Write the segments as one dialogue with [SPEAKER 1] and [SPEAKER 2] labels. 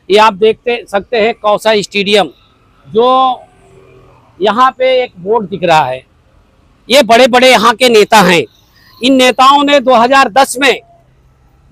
[SPEAKER 1] ये आप देखते सकते हैं कौसा स्टेडियम, जो यहाँ पे एक बोर्ड दिख रहा है। ये बड़े बड़े यहाँ के नेता हैं। इन नेताओं ने 2010 में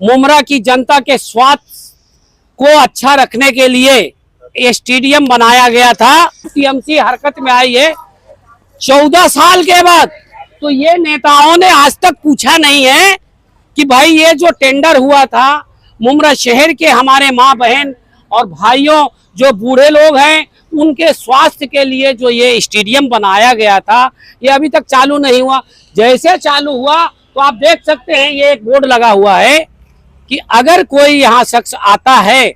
[SPEAKER 1] मुमरा की जनता के स्वास्थ्य को अच्छा रखने के लिए ये स्टेडियम बनाया गया था। टीएमसी हरकत में आई है 14 साल के बाद, तो ये नेताओं ने आज तक पूछा नहीं है कि भाई ये जो टेंडर हुआ था मुमरा शहर के हमारे माँ बहन और भाइयों जो बूढ़े लोग हैं उनके स्वास्थ्य के लिए जो ये स्टेडियम बनाया गया था, ये अभी तक चालू नहीं हुआ। जैसे चालू हुआ तो आप देख सकते हैं ये एक बोर्ड लगा हुआ है कि अगर कोई यहाँ शख्स आता है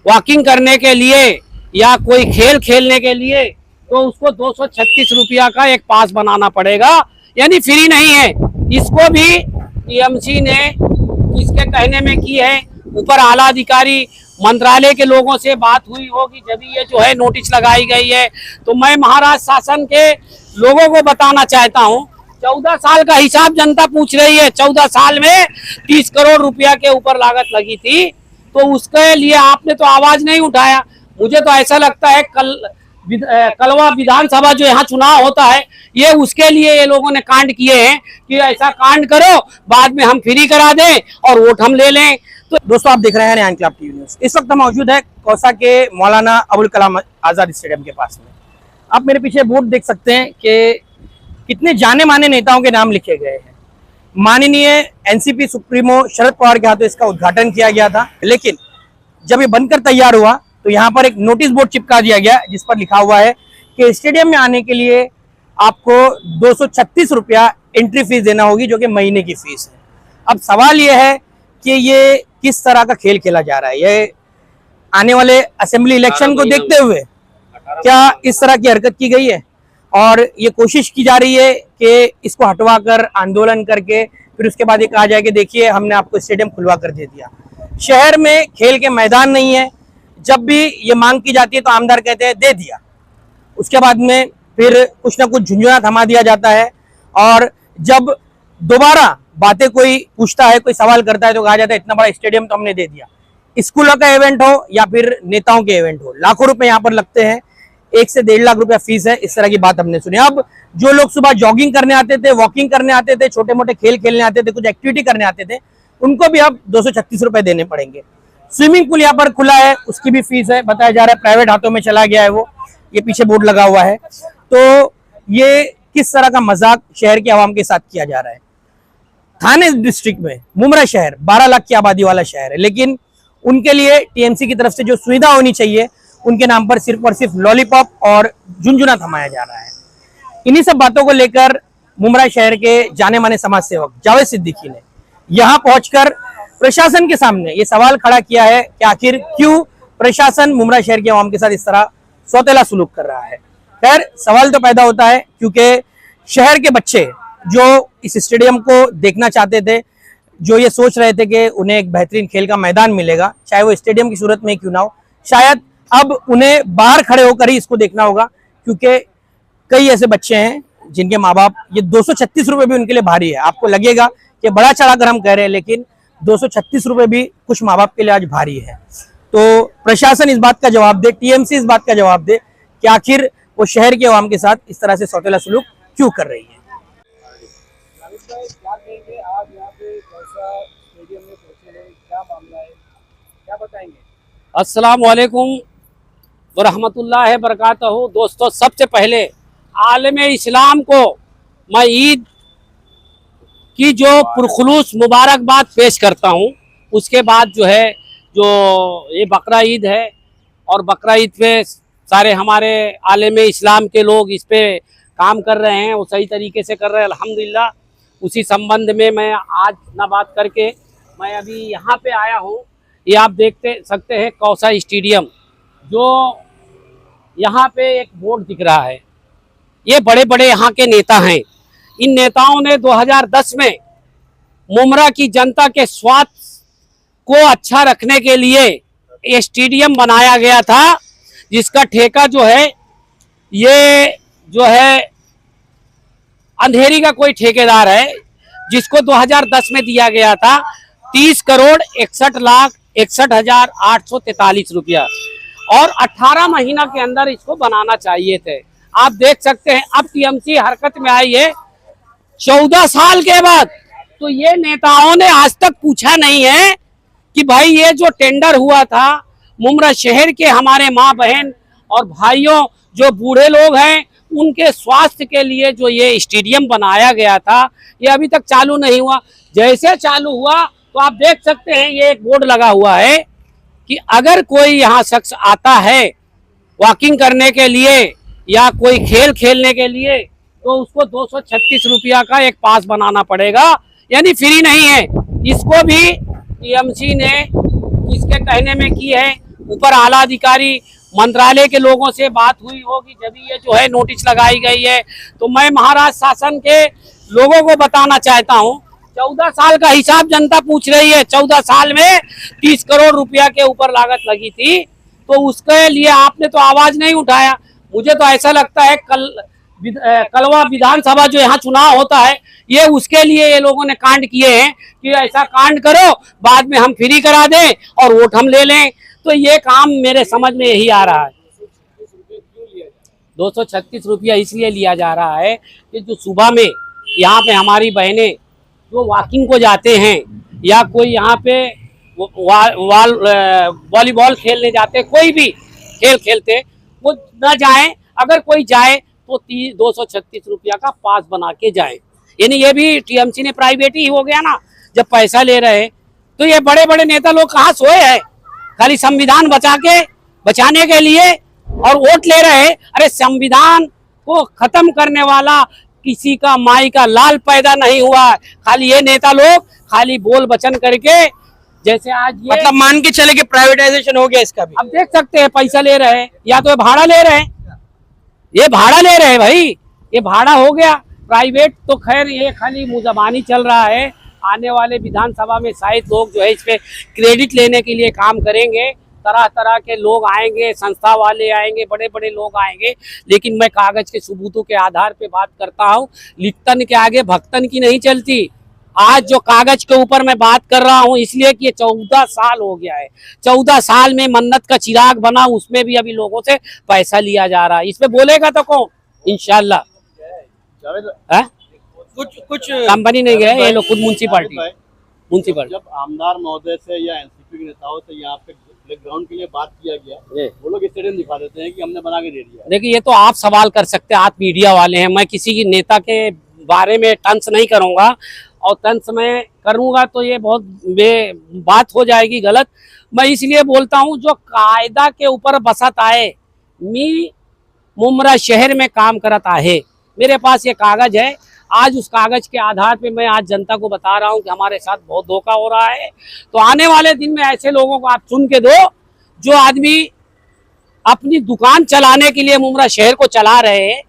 [SPEAKER 1] वॉकिंग करने के लिए या कोई खेल खेलने के लिए तो उसको 236 रुपया का एक पास बनाना पड़ेगा, यानी फ्री नहीं है। इसको भी टीएमसी ने किसके कहने में की है, ऊपर आला अधिकारी मंत्रालय के लोगों से बात हुई होगी जब ये जो है नोटिस लगाई गई है। तो मैं महाराष्ट्र शासन के लोगों को बताना चाहता हूँ, 14 साल का हिसाब जनता पूछ रही है। 14 साल में 30 करोड़ रुपया के ऊपर लागत लगी थी, तो उसके लिए आपने तो आवाज नहीं उठाया। मुझे तो ऐसा लगता है कलवा विधानसभा जो यहाँ चुनाव होता है ये उसके लिए ये लोगों ने कांड किए हैं कि ऐसा कांड करो बाद में हम फ्री करा दें और वोट हम ले लें।
[SPEAKER 2] तो दोस्तों आप देख रहे हैं इनकलाब टीवी न्यूज। इस वक्त हम मौजूद है कौसा के मौलाना अबुल कलाम आजाद स्टेडियम के पास में। आप मेरे पीछे बोर्ड देख सकते हैं कि कितने जाने माने नेताओं के नाम लिखे गए हैं। माननीय एनसीपी सुप्रीमो शरद पवार के हाथों इसका उद्घाटन किया गया था, लेकिन जब ये बनकर तैयार हुआ तो यहाँ पर एक नोटिस बोर्ड चिपका दिया गया जिस पर लिखा हुआ है कि स्टेडियम में आने के लिए आपको 236 रुपया एंट्री फीस देना होगी, जो कि महीने की फीस है। अब सवाल ये है कि ये किस तरह का खेल खेला जा रहा है। ये आने वाले असेंबली इलेक्शन को देखते हुए क्या इस तरह की हरकत की गई है और ये कोशिश की जा रही है कि इसको हटवा कर आंदोलन करके फिर उसके बाद ये कहा जाए कि देखिए हमने आपको स्टेडियम खुलवा कर दे दिया। शहर में खेल के मैदान नहीं है। जब भी ये मांग की जाती है तो आमदार कहते हैं दे दिया, उसके बाद में फिर कुछ ना कुछ झुंझुना थमा दिया जाता है और जब दोबारा बातें कोई पूछता है, कोई सवाल करता है तो कहा जाता है इतना बड़ा स्टेडियम तो हमने दे दिया। स्कूलों का इवेंट हो या फिर नेताओं के इवेंट हो, लाखों रुपए यहाँ पर लगते हैं, 1 से 1.5 लाख रुपया फीस है। इस तरह की बात हमने सुनी। अब जो लोग सुबह जॉगिंग करने आते थे, वॉकिंग करने आते थे, छोटे मोटे खेल खेलने आते थे, कुछ एक्टिविटी करने आते थे, उनको भी अब 236 रुपए देने पड़ेंगे। स्विमिंग पूल यहाँ पर खुला है, उसकी भी फीस है। बताया जा रहा है प्राइवेट हाथों में चला गया है वो, ये पीछे बोर्ड लगा हुआ है। तो ये किस तरह का मजाक शहर के आवाम के साथ किया जा रहा है। थाने डिस्ट्रिक्ट में मुमरा शहर 12 लाख की आबादी वाला शहर है, लेकिन उनके लिए टीएमसी की तरफ से जो सुविधा होनी चाहिए उनके नाम पर सिर्फ और सिर्फ लॉलीपॉप और झुनझुना थमाया जा रहा है। इन्हीं सब बातों को लेकर मुमरा शहर के जाने माने समाज सेवक जावेद सिद्दीकी ने यहाँ पहुंचकर प्रशासन के सामने ये सवाल खड़ा किया है कि आखिर क्यों प्रशासन मुमरा शहर के आवाम के साथ इस तरह सौतेला सुलूक कर रहा है। खैर सवाल तो पैदा होता है क्योंकि शहर के बच्चे जो इस स्टेडियम को देखना चाहते थे, जो ये सोच रहे थे कि उन्हें एक बेहतरीन खेल का मैदान मिलेगा, चाहे वो स्टेडियम की सूरत में क्यों ना हो, शायद अब उन्हें बाहर खड़े होकर ही इसको देखना होगा, क्योंकि कई ऐसे बच्चे हैं जिनके माँ बाप, ये 236 रुपए भी उनके लिए भारी है। आपको लगेगा कि बड़ा चढ़ाकर हम कह रहे हैं, लेकिन 236 रुपए भी कुछ माँ बाप के लिए आज भारी है। तो प्रशासन इस बात का जवाब दे, टीएमसी इस बात का जवाब दे कि आखिर वो शहर के अवाम के साथ इस तरह से सौतेला सलूक क्यों कर रही है।
[SPEAKER 3] आज यहाँ पे कौसा स्टेडियम में पहुंचे हैं, क्या मामला है, क्या बताएंगे?
[SPEAKER 1] अस्सलाम वालेकुम व रहमतुल्लाहि व बरकातहू। दोस्तों, सबसे पहले आलम इस्लाम को मैं ईद की जो पुरखुलूस मुबारकबाद पेश करता हूँ। उसके बाद जो है जो ये बकरा ईद है और बकरा ईद पे सारे हमारे आलम इस्लाम के लोग इस पे काम कर रहे हैं, वो सही तरीके से कर रहे हैं अल्हम्दुलिल्लाह। उसी संबंध में मैं आज ना बात करके मैं अभी यहाँ पे आया हूँ। ये आप देखते सकते हैं कौसा स्टेडियम, जो यहाँ पे एक बोर्ड दिख रहा है। ये बड़े बड़े यहाँ के नेता हैं। इन नेताओं ने 2010 में मुमरा की जनता के स्वास्थ्य को अच्छा रखने के लिए ये स्टेडियम बनाया गया था, जिसका ठेका जो है ये जो है अंधेरी का कोई ठेकेदार है, जिसको 2010 में दिया गया था 30 करोड़ 61 लाख 61,843 रुपया, और 18 महीना के अंदर इसको बनाना चाहिए थे। आप देख सकते हैं अब टीएमसी हरकत में आई है 14 साल के बाद। तो ये नेताओं ने आज तक पूछा नहीं है कि भाई ये जो टेंडर हुआ था मुमरा शहर के हमारे माँ बहन और भाइयों जो बूढ़े लोग हैं उनके स्वास्थ्य के लिए जो ये स्टेडियम बनाया गया था ये अभी तक चालू नहीं हुआ। जैसे चालू हुआ तो आप देख सकते हैं ये एक बोर्ड लगा हुआ है कि अगर कोई यहाँ शख्स आता है वॉकिंग करने के लिए या कोई खेल खेलने के लिए तो उसको 236 रुपया का एक पास बनाना पड़ेगा, यानी फ्री नहीं है। इसको भी टीएमसी ने इसके कहने में की है। ऊपर आला अधिकारी मंत्रालय के लोगों से बात हुई होगी जब ये जो है नोटिस लगाई गई है। तो मैं महाराष्ट्र शासन के लोगों को बताना चाहता हूँ 14 साल का हिसाब जनता पूछ रही है। 14 साल में 30 करोड़ रुपया के ऊपर लागत लगी थी, तो उसके लिए आपने तो आवाज नहीं उठाया। मुझे तो ऐसा लगता है कलवा विधानसभा जो यहाँ चुनाव होता है ये उसके लिए ये लोगों ने कांड किए हैं कि ऐसा कांड करो बाद में हम फ्री करा दें और वोट हम ले लें। तो ये काम मेरे समझ में यही आ रहा है। 236 रुपया इसलिए लिया जा रहा है कि जो सुबह में यहाँ पे हमारी बहनें जो वॉकिंग को जाते हैं या कोई यहाँ पे वॉलीबॉल खेलने जाते, कोई भी खेल खेलते वो न जाए, अगर कोई जाए तो 236 रुपया का पास बना के जाए। यानी ये भी टीएमसी ने प्राइवेट ही हो गया ना, जब पैसा ले रहे। तो ये बड़े बड़े नेता लोग कहाँ सोए हैं, खाली संविधान बचाने के लिए और वोट ले रहे हैं। अरे संविधान को खत्म करने वाला किसी का माई का लाल पैदा नहीं हुआ। खाली ये नेता लोग खाली बोल वचन करके, जैसे आज ये
[SPEAKER 2] मतलब मान के चले कि प्राइवेटाइजेशन हो गया इसका भी।
[SPEAKER 1] अब देख सकते हैं पैसा ले रहे हैं या तो भाड़ा ले रहे हैं, ये भाड़ा ले रहे हैं भाई, ये भाड़ा हो गया प्राइवेट। तो खैर ये खाली मुजबानी चल रहा है। आने वाले विधानसभा में शायद लोग जो है इस पे क्रेडिट लेने के लिए काम करेंगे। तरह तरह के लोग आएंगे, संस्था वाले आएंगे, बड़े बड़े लोग आएंगे, लेकिन मैं कागज के सबूतों के आधार पे बात करता हूँ। लिखतन के आगे भक्तन की नहीं चलती। आज जो कागज के ऊपर मैं बात कर रहा हूँ इसलिए कि ये 14 साल हो गया है। 14 साल में मन्नत का चिराग बना, उसमें भी अभी लोगों से पैसा लिया जा रहा है। इसमें बोलेगा तो कौन? इंशाल्लाह
[SPEAKER 2] कुछ
[SPEAKER 1] कंपनी नहीं गए ये लोग, खुद म्युनिसिपालिटी।
[SPEAKER 4] जब आमदार महोदय से या एनसीपी के नेताओं से यहाँ पे ग्राउंड के लिए बात किया गया, वो लोग स्टेडियम दिखा देते हैं कि हमने बना के दे दिया।
[SPEAKER 1] देखिए ये तो आप सवाल कर सकते हैं, आप मीडिया वाले हैं। मैं किसी की नेता के बारे में टंस नहीं करूंगा, और तंस में करूंगा तो ये बहुत बात हो जाएगी गलत। मैं इसलिए बोलता हूं जो कायदा के ऊपर बसत आए। मी मुमरा शहर में काम करत आहे, मेरे पास ये कागज है। आज उस कागज के आधार पे मैं आज जनता को बता रहा हूं कि हमारे साथ बहुत धोखा हो रहा है। तो आने वाले दिन में ऐसे लोगों को आप चुन के दो जो आदमी अपनी दुकान चलाने के लिए मुमरा शहर को चला रहे हैं,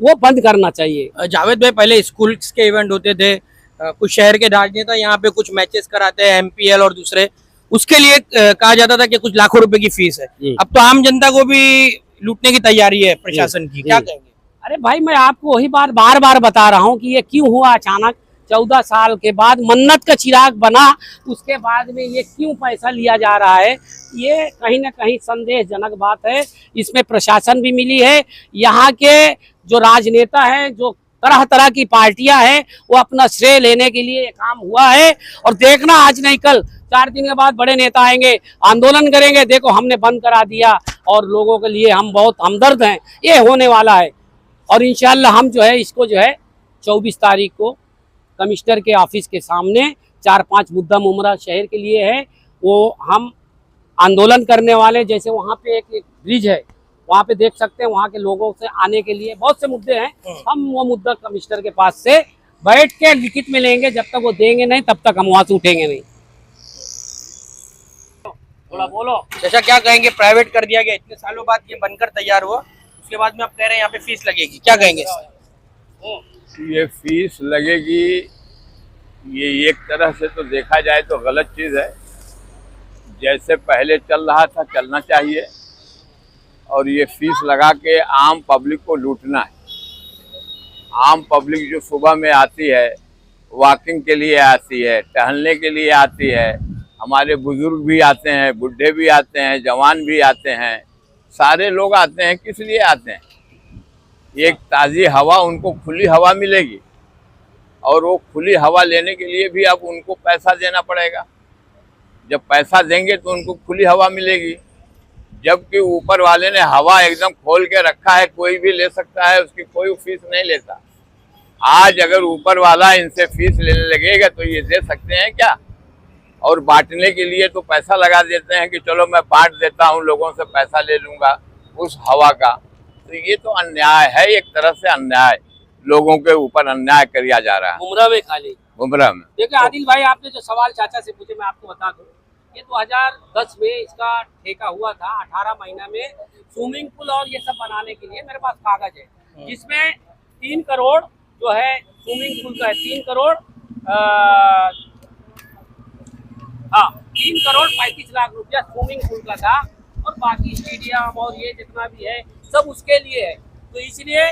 [SPEAKER 1] वो बंद करना चाहिए।
[SPEAKER 2] जावेद भाई, पहले स्कूल के इवेंट होते थे, कुछ शहर के राजनेता यहाँ पे कुछ मैचेस कराते हैं, एमपीएल और दूसरे, उसके लिए कहा जाता था कि कुछ लाखों रुपए की फीस है। अब तो आम जनता को भी लूटने की तैयारी है प्रशासन की, क्या कहेंगे?
[SPEAKER 1] अरे भाई मैं आपको वही बात बार बार बता रहा हूँ कि ये क्यों हुआ अचानक। 14 साल के बाद मन्नत का चिराग बना, उसके बाद में ये क्यों पैसा लिया जा रहा है, ये कहीं ना कहीं संदेहजनक बात है। इसमें प्रशासन भी मिली है, यहाँ के जो राजनेता हैं, जो तरह तरह की पार्टियां हैं, वो अपना श्रेय लेने के लिए ये काम हुआ है। और देखना आज नहीं कल 4 दिन के बाद बड़े नेता आएंगे, आंदोलन करेंगे, देखो हमने बंद करा दिया और लोगों के लिए हम बहुत हमदर्द हैं। ये होने वाला है। और इंशाल्लाह हम जो है इसको जो है 24 तारीख को कमिश्नर के ऑफिस के सामने 4-5 मुद्दा मुमरा शहर के लिए है, वो हम आंदोलन करने वाले। जैसे वहाँ पे एक ब्रिज है, वहाँ पे देख सकते हैं, वहाँ के लोगों से आने के लिए बहुत से मुद्दे हैं। हम वो मुद्दा कमिश्नर के पास से बैठ के लिखित में लेंगे, जब तक वो देंगे नहीं तब तक हम वहाँ से उठेंगे नहीं। थोड़ा बोलो।
[SPEAKER 2] जैसा क्या कहेंगे, प्राइवेट कर दिया गया, इतने सालों बाद ये बनकर तैयार हुआ, उसके बाद में आप कह रहे हैं यहाँ पे फीस लगेगी, क्या कहेंगे?
[SPEAKER 5] ये फीस लगेगी, ये एक तरह से तो देखा जाए तो गलत चीज़ है। जैसे पहले चल रहा था चलना चाहिए, और ये फीस लगा के आम पब्लिक को लूटना है। आम पब्लिक जो सुबह में आती है, वॉकिंग के लिए आती है, टहलने के लिए आती है, हमारे बुजुर्ग भी आते हैं, बुढ़े भी आते हैं, जवान भी आते हैं, सारे लोग आते हैं। किस लिए आते हैं? एक ताज़ी हवा, उनको खुली हवा मिलेगी, और वो खुली हवा लेने के लिए भी अब उनको पैसा देना पड़ेगा। जब पैसा देंगे तो उनको खुली हवा मिलेगी, जबकि ऊपर वाले ने हवा एकदम खोल के रखा है, कोई भी ले सकता है, उसकी कोई फीस नहीं लेता। आज अगर ऊपर वाला इनसे फीस लेने लगेगा तो ये दे सकते हैं क्या? और बांटने के लिए तो पैसा लगा देते हैं कि चलो मैं बांट देता हूँ, लोगों से पैसा ले लूंगा उस हवा का। तो ये तो अन्याय है, एक तरह से अन्याय, लोगों के ऊपर अन्याय किया जा रहा है।
[SPEAKER 1] मुमरा में खाली
[SPEAKER 5] मुमरा में
[SPEAKER 1] देखिए आदिल भाई, आपने जो सवाल चाचा से पूछे मैं आपको बता दूं, ये 2010 में इसका ठेका हुआ था। 18 महीना में स्विमिंग पूल और ये सब बनाने के लिए मेरे पास कागज है, जिसमें 3 करोड़ जो है स्विमिंग पूल का है, 3 करोड़ 35 लाख रुपया स्विमिंग पूल का था, और बाकी स्टेडियम और ये जितना भी है सब उसके लिए है। तो इसलिए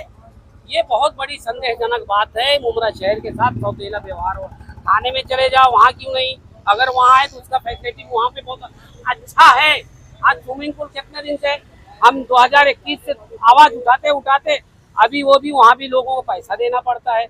[SPEAKER 1] ये बहुत बड़ी संदेहजनक बात है। मुमरा शहर के साथ सौतेला व्यवहार हो। थाने में चले जाओ, वहाँ क्यों नहीं? अगर वहाँ है तो उसका फैसिलिटी वहाँ पे बहुत अच्छा है। आज स्विमिंग पूल कितने दिन से हम 2021 से आवाज उठाते अभी वो भी वहाँ भी लोगों को पैसा देना पड़ता है।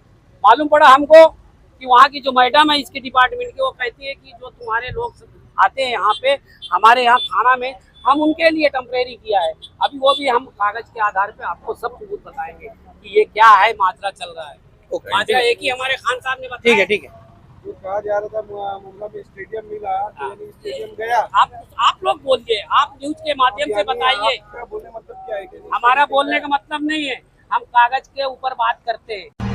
[SPEAKER 1] मालूम पड़ा हमको कि वहाँ की जो मैडम है इसके डिपार्टमेंट की, वो कहती है कि जो तुम्हारे लोग आते हैं यहाँ पे, हमारे यहाँ थाना में, हम उनके लिए टेम्परेरी किया है। अभी वो भी हम कागज के आधार पे आपको सब सबूत बताएंगे कि ये क्या है, माजरा चल रहा है। माजरा एक ही हमारे खान साहब ने बताया।
[SPEAKER 2] ठीक है।
[SPEAKER 3] जो कहा जा रहा था मुमरा में स्टेडियम मिला, तो यानी स्टेडियम गया।
[SPEAKER 1] आप लोग बोलिए, आप न्यूज के माध्यम से बताइए।
[SPEAKER 3] आपका बोलने मतलब क्या है?
[SPEAKER 1] हमारा बोलने का मतलब नहीं है, हम कागज के ऊपर बात करते हैं।